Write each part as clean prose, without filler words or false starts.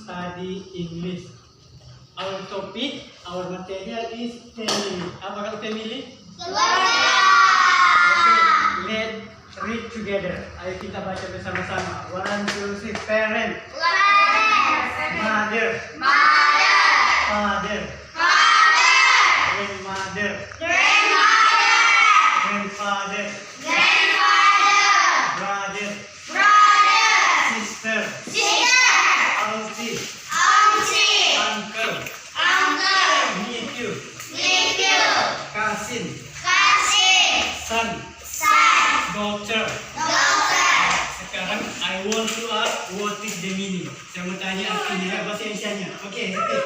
study English. Our topic, our material is family. Apa kalau family? Keluarga. Okay, let's read together. Ayo kita baca bersama-sama. 1, 2, 3. Parent. Mother. Father. Grandmother. Grandfather. Brother. Sister. Auntie. Uncle. Nephew. Cousin. Son. Daughter. Sekarang I want to ask what is the meaning. Saya mau tanya artinya bahasa Indonesianya. Oke, repeat.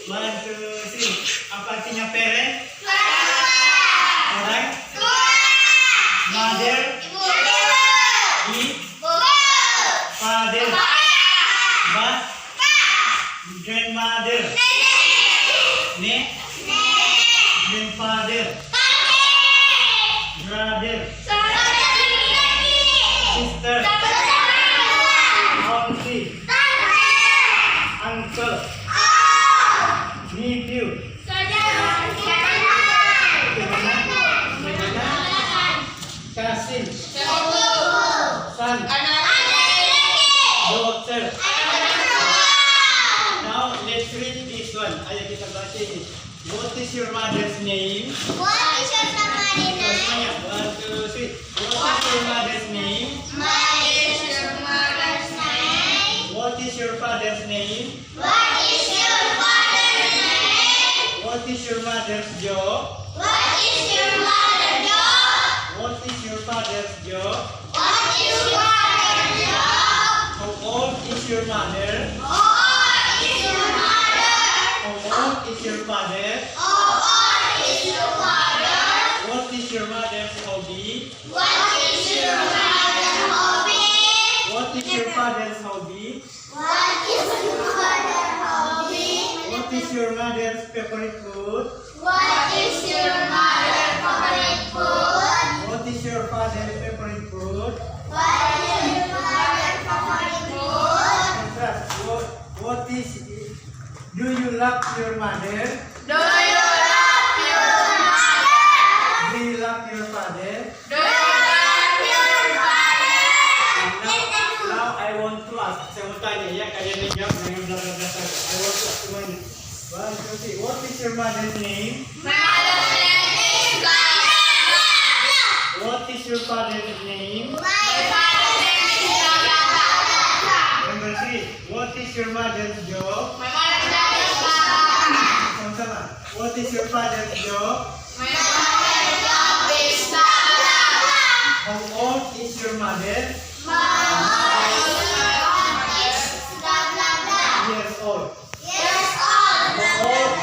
1, 2, 3. Apa artinya parent? Orang. Mother. Father. Grandmother. Grandfather. Brother. Sister. Auntie. Uncle. Nephew. Cousin. Son. Daughter. Now let's read this one. Ayo kita baca ini. What is your mother's name? What is your mother's name? 1, 2, 3. What is your mother's name? What is your mother's name? What is your father's name? What is your father's name? What is your mother's job? What is your mother's job? What is your father's job? What is your father's job? How old is your mother? What is your mother? How old is your father? What is your father? What is your mother's hobby? What is your mother's hobby? What is your father's hobby? What is your mother's hobby? What is your mother's favorite food? What is your mother's favorite food? What is your father's favorite food? What is your mother's favorite food? Contrast. What is? Do you love your mother? Do you love your mother? Do you love your father? Do you love your father? Now I want to ask. Saya mau tanya ya, kalian jawab dengan belajar saja. I want to ask semuanya. 1, 2, 3. What is your mother's name? Mother's name is Baba. What is your father's name? My father's name is Baba. Number 3. What is your mother's job? My mother's name is Baba. Sama-sama. What is your father's job? My mother's job is Baba. How old is your mother? My mother's job is Baba. Years old. Years old.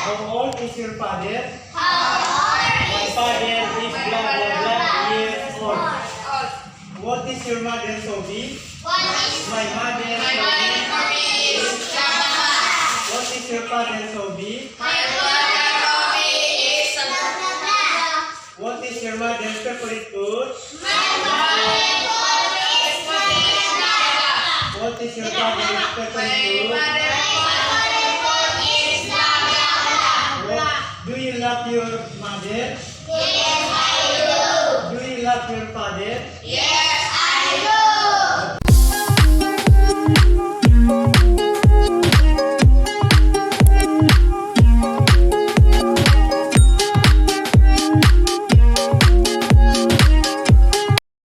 How old is your father? How old My is father is blah blah blah years old. What is your mother's hobby? What is My mother's my mother's hobby. hobby is Baba. What is your father's hobby? My mother's hobby is Baba. What is your mother's favorite food? My mother's hobby is Baba. What is your father's favorite food? Do you love your mother? Yes, I do. Do you love your father? Yes,